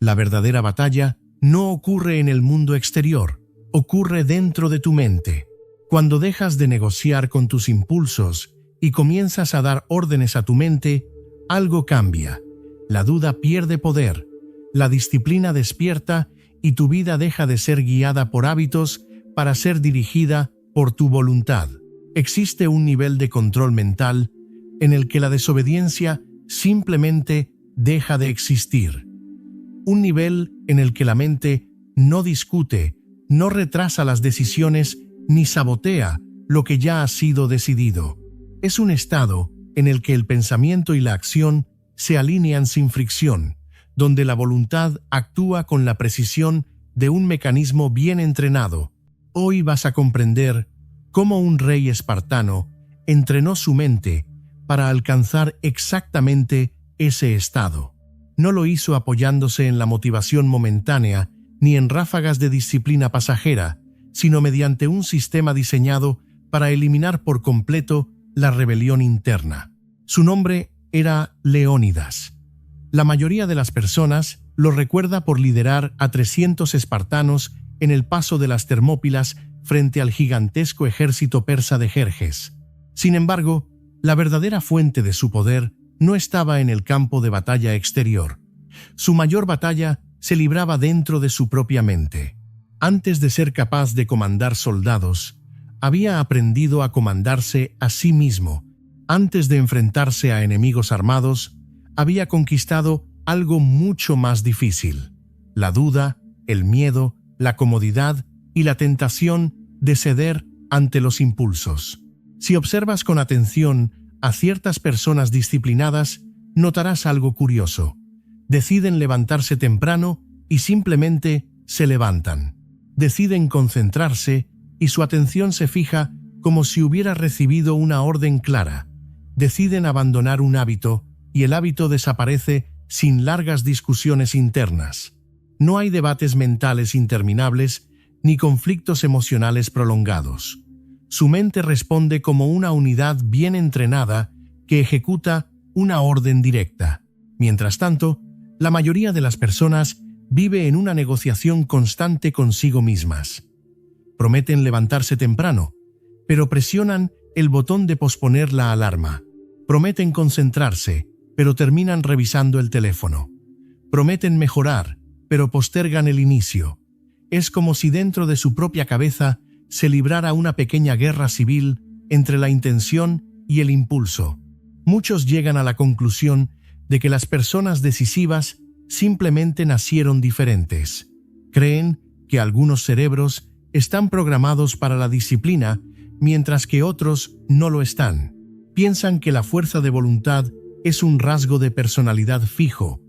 La verdadera batalla no ocurre en el mundo exterior, ocurre dentro de tu mente. Cuando dejas de negociar con tus impulsos y comienzas a dar órdenes a tu mente, algo cambia. La duda pierde poder, la disciplina despierta y tu vida deja de ser guiada por hábitos para ser dirigida por tu voluntad. Existe un nivel de control mental en el que la desobediencia simplemente deja de existir. Un nivel en el que la mente no discute, no retrasa las decisiones ni sabotea lo que ya ha sido decidido. Es un estado en el que el pensamiento y la acción se alinean sin fricción, donde la voluntad actúa con la precisión de un mecanismo bien entrenado. Hoy vas a comprender cómo un rey espartano entrenó su mente para alcanzar exactamente ese estado. No lo hizo apoyándose en la motivación momentánea ni en ráfagas de disciplina pasajera, sino mediante un sistema diseñado para eliminar por completo la rebelión interna. Su nombre era Leónidas. La mayoría de las personas lo recuerda por liderar a 300 espartanos en el paso de las Termópilas frente al gigantesco ejército persa de Jerjes. Sin embargo, la verdadera fuente de su poder no estaba en el campo de batalla exterior. Su mayor batalla se libraba dentro de su propia mente. Antes de ser capaz de comandar soldados, había aprendido a comandarse a sí mismo. Antes de enfrentarse a enemigos armados, había conquistado algo mucho más difícil: la duda, el miedo, la comodidad y la tentación de ceder ante los impulsos. Si observas con atención a ciertas personas disciplinadas, notarás algo curioso. Deciden levantarse temprano y simplemente se levantan. Deciden concentrarse y su atención se fija como si hubiera recibido una orden clara. Deciden abandonar un hábito y el hábito desaparece sin largas discusiones internas. No hay debates mentales interminables ni conflictos emocionales prolongados. Su mente responde como una unidad bien entrenada que ejecuta una orden directa. Mientras tanto, la mayoría de las personas vive en una negociación constante consigo mismas. Prometen levantarse temprano, pero presionan el botón de posponer la alarma. Prometen concentrarse, pero terminan revisando el teléfono. Prometen mejorar, pero postergan el inicio. Es como si dentro de su propia cabeza se librara una pequeña guerra civil entre la intención y el impulso. Muchos llegan a la conclusión de que las personas decisivas simplemente nacieron diferentes. Creen que algunos cerebros están programados para la disciplina, mientras que otros no lo están. Piensan que la fuerza de voluntad es un rasgo de personalidad fijo,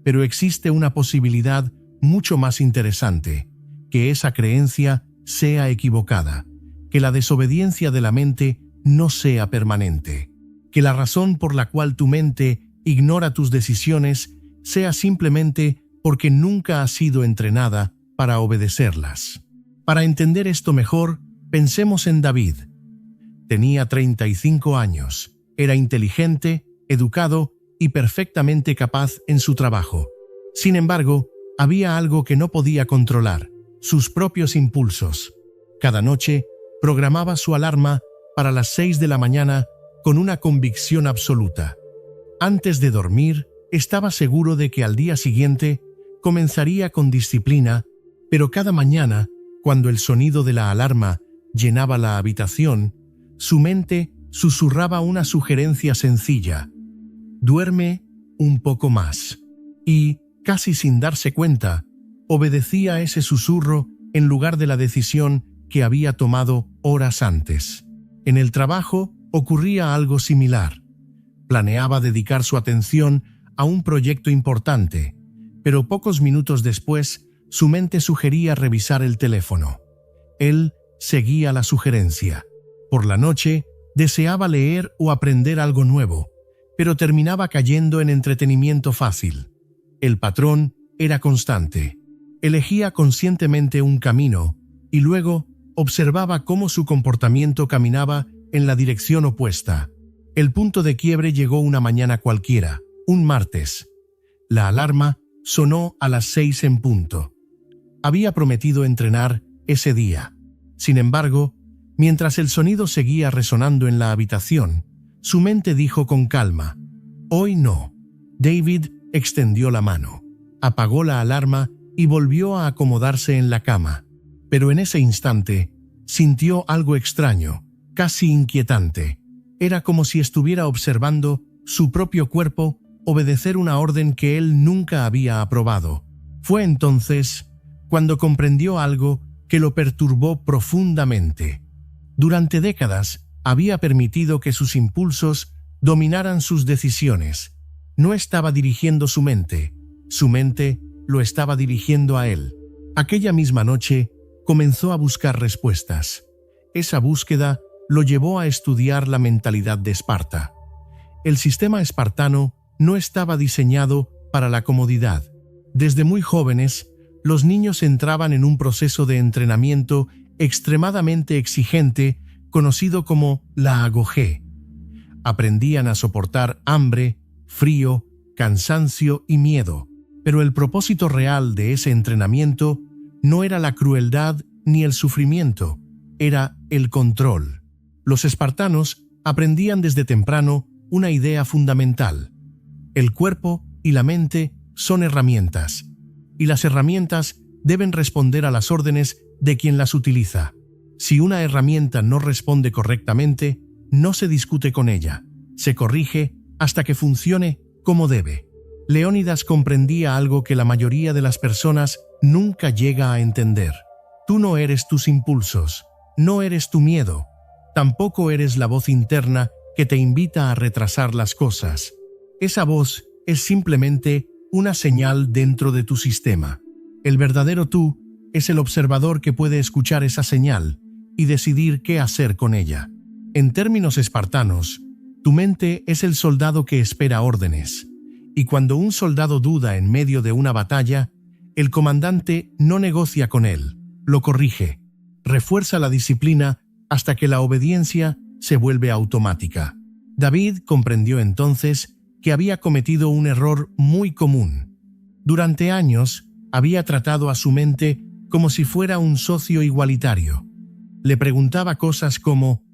pero existe una posibilidad mucho más interesante: que esa creencia sea equivocada, que la desobediencia de la mente no sea permanente, que la razón por la cual tu mente ignora tus decisiones sea simplemente porque nunca ha sido entrenada para obedecerlas. Para entender esto mejor, pensemos en David. Tenía 35 años, era inteligente, educado y perfectamente capaz en su trabajo. Sin embargo, había algo que no podía controlar: sus propios impulsos. Cada noche programaba su alarma para las 6 de la mañana con una convicción absoluta. Antes de dormir, estaba seguro de que al día siguiente comenzaría con disciplina, pero cada mañana, cuando el sonido de la alarma llenaba la habitación, su mente susurraba una sugerencia sencilla: duerme un poco más. Y, casi sin darse cuenta, obedecía ese susurro en lugar de la decisión que había tomado horas antes. En el trabajo ocurría algo similar. Planeaba dedicar su atención a un proyecto importante, pero pocos minutos después su mente sugería revisar el teléfono. Él seguía la sugerencia. Por la noche deseaba leer o aprender algo nuevo, pero terminaba cayendo en entretenimiento fácil. El patrón era constante. Elegía conscientemente un camino y luego observaba cómo su comportamiento caminaba en la dirección opuesta. El punto de quiebre llegó una mañana cualquiera, un martes. La alarma sonó a las 6 en punto. Había prometido entrenar ese día. Sin embargo, mientras el sonido seguía resonando en la habitación, su mente dijo con calma: «Hoy no». David extendió la mano, apagó la alarma y volvió a acomodarse en la cama. Pero en ese instante, sintió algo extraño, casi inquietante. Era como si estuviera observando su propio cuerpo obedecer una orden que él nunca había aprobado. Fue entonces cuando comprendió algo que lo perturbó profundamente. Durante décadas había permitido que sus impulsos dominaran sus decisiones. No estaba dirigiendo su mente lo estaba dirigiendo a él. Aquella misma noche comenzó a buscar respuestas. Esa búsqueda lo llevó a estudiar la mentalidad de Esparta. El sistema espartano no estaba diseñado para la comodidad. Desde muy jóvenes, los niños entraban en un proceso de entrenamiento extremadamente exigente conocido como la agogé. Aprendían a soportar hambre, frío, cansancio y miedo, pero el propósito real de ese entrenamiento no era la crueldad ni el sufrimiento, era el control. Los espartanos aprendían desde temprano una idea fundamental: el cuerpo y la mente son herramientas, y las herramientas deben responder a las órdenes de quien las utiliza. Si una herramienta no responde correctamente, no se discute con ella, se corrige hasta que funcione como debe. Leónidas comprendía algo que la mayoría de las personas nunca llega a entender. Tú no eres tus impulsos, no eres tu miedo, tampoco eres la voz interna que te invita a retrasar las cosas. Esa voz es simplemente una señal dentro de tu sistema. El verdadero tú es el observador que puede escuchar esa señal y decidir qué hacer con ella. En términos espartanos, tu mente es el soldado que espera órdenes, y cuando un soldado duda en medio de una batalla, el comandante no negocia con él, lo corrige, refuerza la disciplina hasta que la obediencia se vuelve automática. David comprendió entonces que había cometido un error muy común. Durante años había tratado a su mente como si fuera un socio igualitario. Le preguntaba cosas como: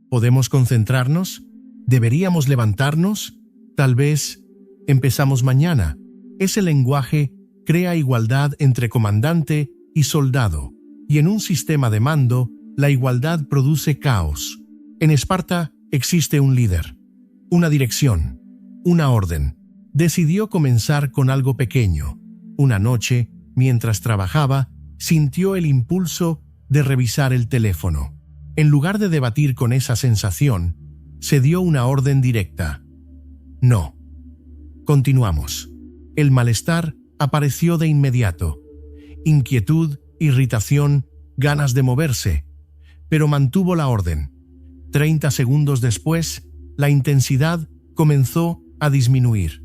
¿podemos concentrarnos? ¿Deberíamos levantarnos? Tal vez empezamos mañana. Ese lenguaje crea igualdad entre comandante y soldado, y en un sistema de mando, la igualdad produce caos. En Esparta existe un líder, una dirección, una orden. Decidió comenzar con algo pequeño. Una noche, mientras trabajaba, sintió el impulso de revisar el teléfono. En lugar de debatir con esa sensación, se dio una orden directa: no. Continuamos. El malestar apareció de inmediato. Inquietud, irritación, ganas de moverse. Pero mantuvo la orden. 30 segundos después, la intensidad comenzó a disminuir.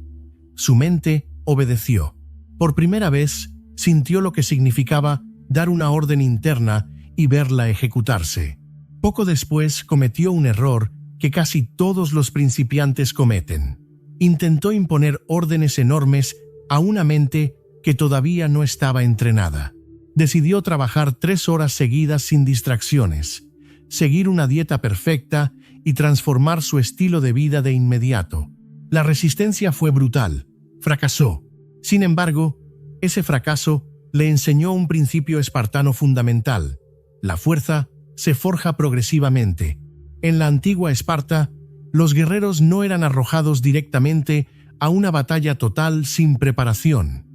Su mente obedeció. Por primera vez, sintió lo que significaba dar una orden interna y verla ejecutarse. Poco después cometió un error que casi todos los principiantes cometen. Intentó imponer órdenes enormes a una mente que todavía no estaba entrenada. Decidió trabajar 3 horas seguidas sin distracciones, seguir una dieta perfecta y transformar su estilo de vida de inmediato. La resistencia fue brutal. Fracasó. Sin embargo, ese fracaso le enseñó un principio espartano fundamental: la fuerza se forja progresivamente. En la antigua Esparta, los guerreros no eran arrojados directamente a una batalla total sin preparación.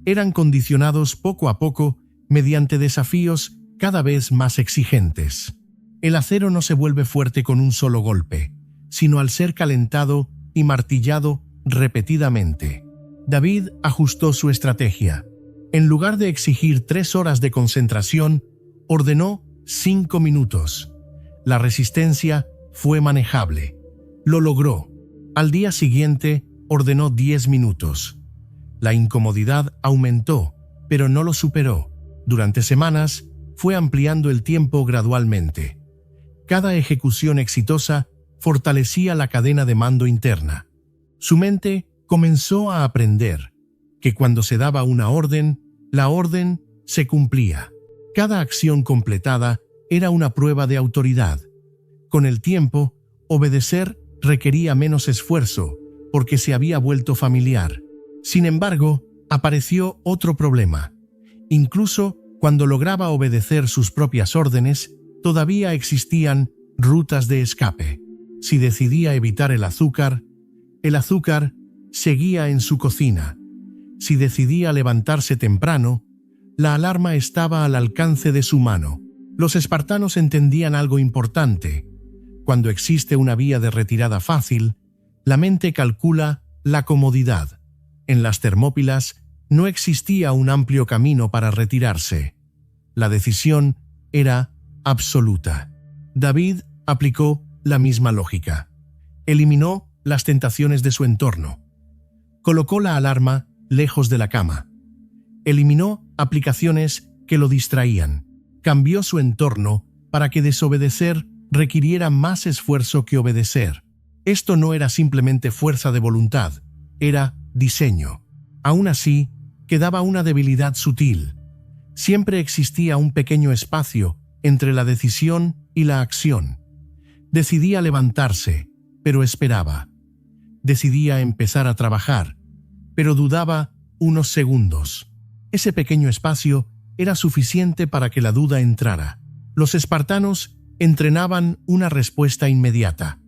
Eran condicionados poco a poco mediante desafíos cada vez más exigentes. El acero no se vuelve fuerte con un solo golpe, sino al ser calentado y martillado repetidamente. David ajustó su estrategia. En lugar de exigir 3 horas de concentración, ordenó 5 minutos. La resistencia fue manejable. Lo logró. Al día siguiente, ordenó 10 minutos. La incomodidad aumentó, pero no lo superó. Durante semanas, fue ampliando el tiempo gradualmente. Cada ejecución exitosa fortalecía la cadena de mando interna. Su mente comenzó a aprender que cuando se daba una orden, la orden se cumplía. Cada acción completada era una prueba de autoridad. Con el tiempo, obedecer requería menos esfuerzo, porque se había vuelto familiar. Sin embargo, apareció otro problema. Incluso cuando lograba obedecer sus propias órdenes, todavía existían rutas de escape. Si decidía evitar el azúcar seguía en su cocina. Si decidía levantarse temprano, la alarma estaba al alcance de su mano. Los espartanos entendían algo importante. Cuando existe una vía de retirada fácil, la mente calcula la comodidad. En las Termópilas no existía un amplio camino para retirarse. La decisión era absoluta. David aplicó la misma lógica. Eliminó las tentaciones de su entorno. Colocó la alarma lejos de la cama. Eliminó aplicaciones que lo distraían. Cambió su entorno para que desobedecer requiriera más esfuerzo que obedecer. Esto no era simplemente fuerza de voluntad, era diseño. Aún así, quedaba una debilidad sutil. Siempre existía un pequeño espacio entre la decisión y la acción. Decidía levantarse, pero esperaba. Decidía empezar a trabajar, pero dudaba unos segundos. Ese pequeño espacio era suficiente para que la duda entrara. Los espartanos entrenaban una respuesta inmediata.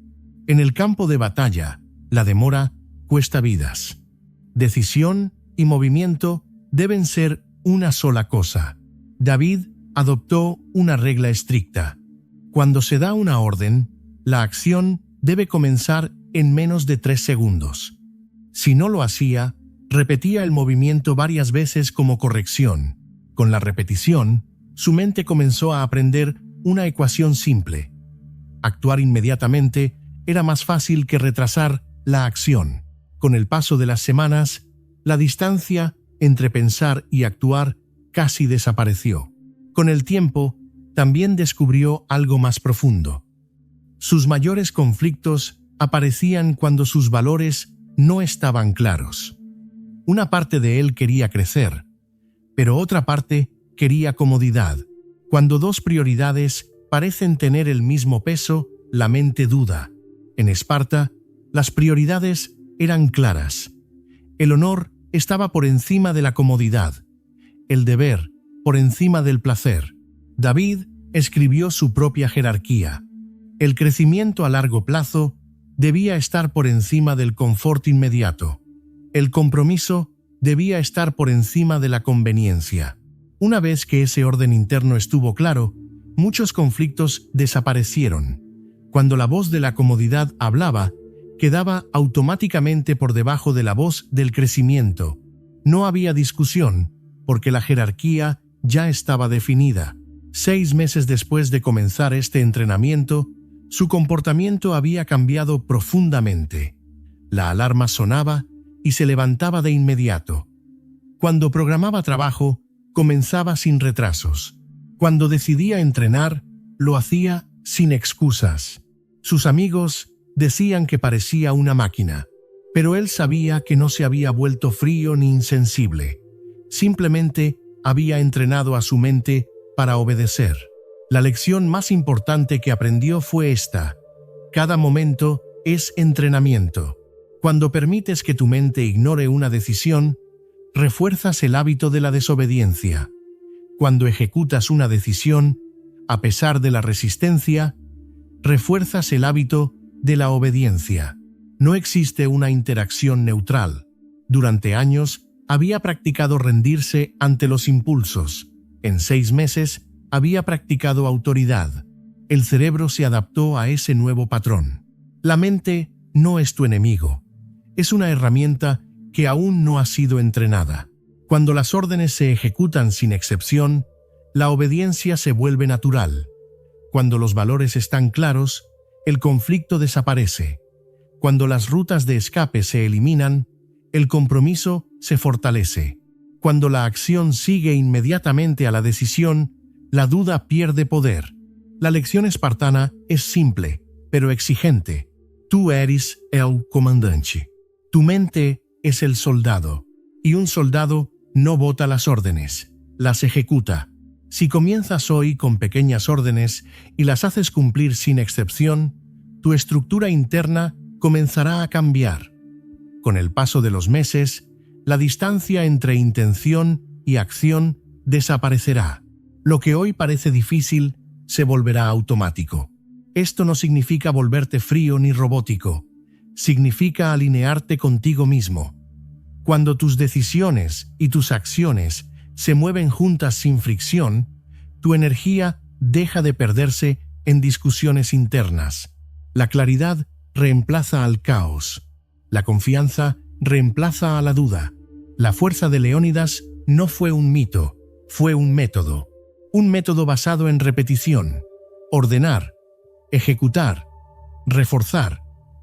En el campo de batalla, la demora cuesta vidas. Decisión y movimiento deben ser una sola cosa. David adoptó una regla estricta. Cuando se da una orden, la acción debe comenzar en menos de 3 segundos. Si no lo hacía, repetía el movimiento varias veces como corrección. Con la repetición, su mente comenzó a aprender una ecuación simple. Actuar inmediatamente era más fácil que retrasar la acción. Con el paso de las semanas, la distancia entre pensar y actuar casi desapareció. Con el tiempo, también descubrió algo más profundo. Sus mayores conflictos aparecían cuando sus valores no estaban claros. Una parte de él quería crecer, pero otra parte quería comodidad. Cuando dos prioridades parecen tener el mismo peso, la mente duda. En Esparta, las prioridades eran claras. El honor estaba por encima de la comodidad, el deber por encima del placer. David escribió su propia jerarquía. El crecimiento a largo plazo debía estar por encima del confort inmediato. El compromiso debía estar por encima de la conveniencia. Una vez que ese orden interno estuvo claro, muchos conflictos desaparecieron. Cuando la voz de la comodidad hablaba, quedaba automáticamente por debajo de la voz del crecimiento. No había discusión, porque la jerarquía ya estaba definida. 6 meses después de comenzar este entrenamiento, su comportamiento había cambiado profundamente. La alarma sonaba y se levantaba de inmediato. Cuando programaba trabajo, comenzaba sin retrasos. Cuando decidía entrenar, lo hacía sin excusas. Sus amigos decían que parecía una máquina, pero él sabía que no se había vuelto frío ni insensible. Simplemente había entrenado a su mente para obedecer. La lección más importante que aprendió fue esta: cada momento es entrenamiento. Cuando permites que tu mente ignore una decisión, refuerzas el hábito de la desobediencia. Cuando ejecutas una decisión, a pesar de la resistencia, refuerzas el hábito de la obediencia. No existe una interacción neutral. Durante años, había practicado rendirse ante los impulsos. En 6 meses, había practicado autoridad. El cerebro se adaptó a ese nuevo patrón. La mente no es tu enemigo. Es una herramienta que aún no ha sido entrenada. Cuando las órdenes se ejecutan sin excepción, la obediencia se vuelve natural. Cuando los valores están claros, el conflicto desaparece. Cuando las rutas de escape se eliminan, el compromiso se fortalece. Cuando la acción sigue inmediatamente a la decisión, la duda pierde poder. La lección espartana es simple, pero exigente. Tú eres el comandante. Tu mente es el soldado, Y un soldado no vota las órdenes, las ejecuta. Si comienzas hoy con pequeñas órdenes y las haces cumplir sin excepción, tu estructura interna comenzará a cambiar. Con el paso de los meses, la distancia entre intención y acción desaparecerá. Lo que hoy parece difícil se volverá automático. Esto no significa volverte frío ni robótico. Significa alinearte contigo mismo. Cuando tus decisiones y tus acciones se mueven juntas sin fricción, tu energía deja de perderse en discusiones internas. La claridad reemplaza al caos. La confianza reemplaza a la duda. La fuerza de Leónidas no fue un mito, fue un método. Un método basado en repetición, ordenar, ejecutar, reforzar,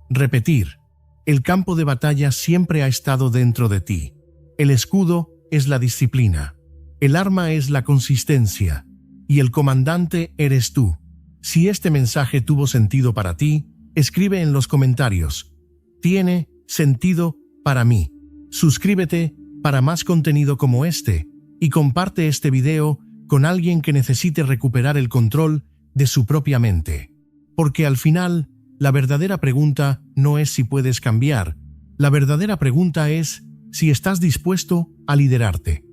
repetir. El campo de batalla siempre ha estado dentro de ti. El escudo es la disciplina. El arma es la consistencia. Y el comandante eres tú. Si este mensaje tuvo sentido para ti, escribe en los comentarios. Tiene sentido para mí. Suscríbete para más contenido como este y comparte este video con alguien que necesite recuperar el control de su propia mente. Porque al final, la verdadera pregunta no es si puedes cambiar. La verdadera pregunta es si estás dispuesto a liderarte.